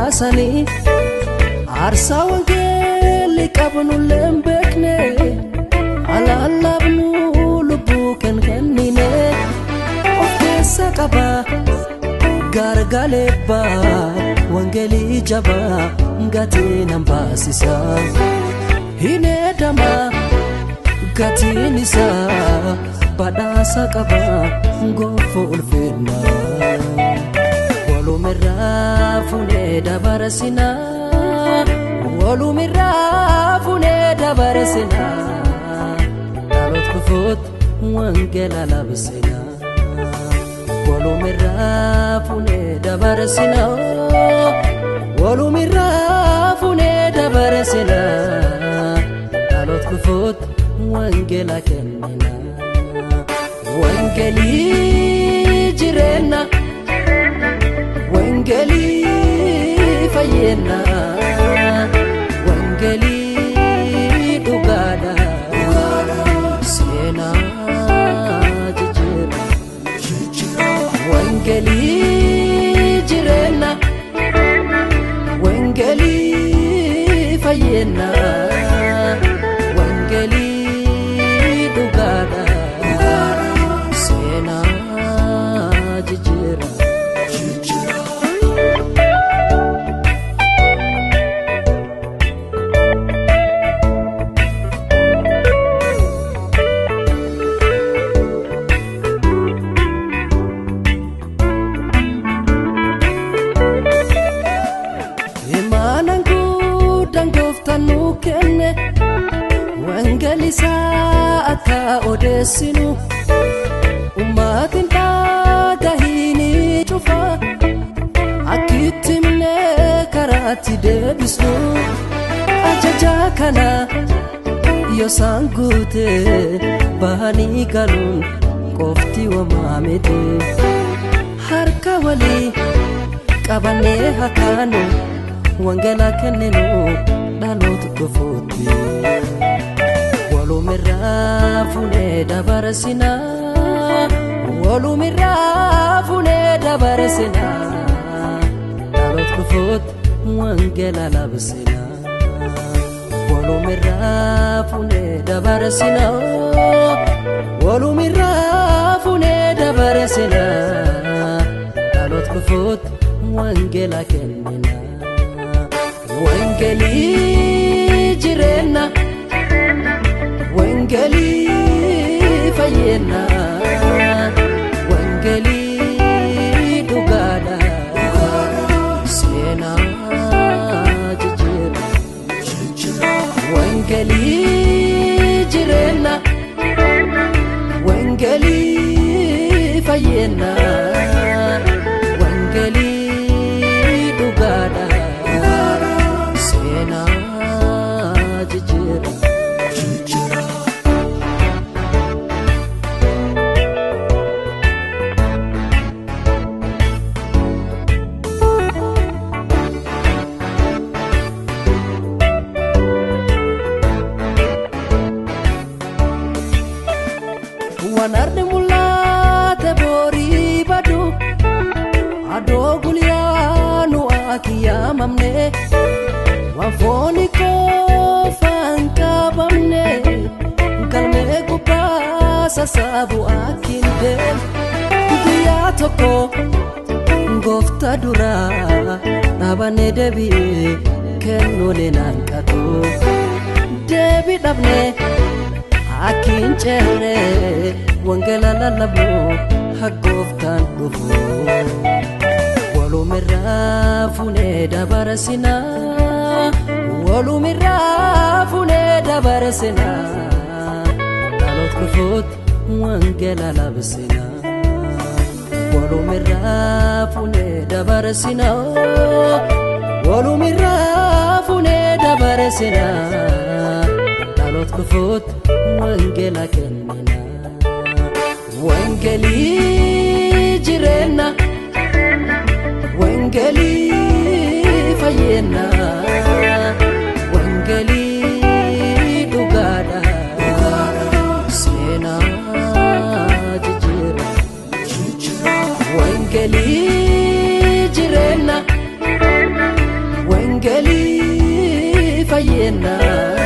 baasanii aarsaa wangeelli qabnu lembekne alaallabnu lubbuu kennine of keessa qaba gargaleebba wangeelli jaba gatiin hambaasisa hineedama gatiin isaa badhaasa qaba gonfoo ulfinna walumirraa funee dabarsina walumirraa funee dabarsina dhaloot kufuut wangeela labsina walumirraa funee dabarsina walumirraa funee dabarsina dhaloot kufuut wangeela kennina wangeeli jireenya wangeeli fayyina wangeeli dhugaadha seenaa jijjiira wangeeli jireenya wangeeli fayyina wangeeli dhugaadha seenaa jijjiira imaanan guddaan gooftaan nu kenne wangeelli isaa akka odeessinu ummaatiin dhagahini cufa akkitti himne karaatti deebisnu ajaja kana yoosaan guute bahanii galuun qofti wamaa miti harka walii qabannee hakaanu wangeela kenninu dhaloota kufuutti walumirraa funee dabarsina walumirraa funee dabarsina dhaloota kufuut wangeela labsina walumirraa funee dabarsina walumirraa funee dabarsina dhaloota kufuut wangeela kennina wangeeli jireenya wangeeli fayyina wangeeli dhugaadha seenaa jijjiira wangeeli jireenya wangeeli fayyina wangeeli dhugaadha seenaa jijjiira wanarni mul'ate borii badu adoo gulyaanu akiyaamamne wafooni koofaan qabamne galmee gubbaa sasaabu akkinde guyyaa tokko gooftaa duraa dhaabannee deebi'ee kennuulee naanqatu deebii dhabne akkin ceerne wangeela lallabnu hakkooftaan dhufu walumirraa funee dabarsina walumirraa funee dabarsina dhaloota kufuut wangeela labsina walumirraa funee dabarsina walumirraa funee dabarsina dhaloota kufuut wangeela kennina wangeeli jireenya wangeeli fayyina wangeeli dhugaadha seenaa jijjiira wangeeli jireenya fayyeenna.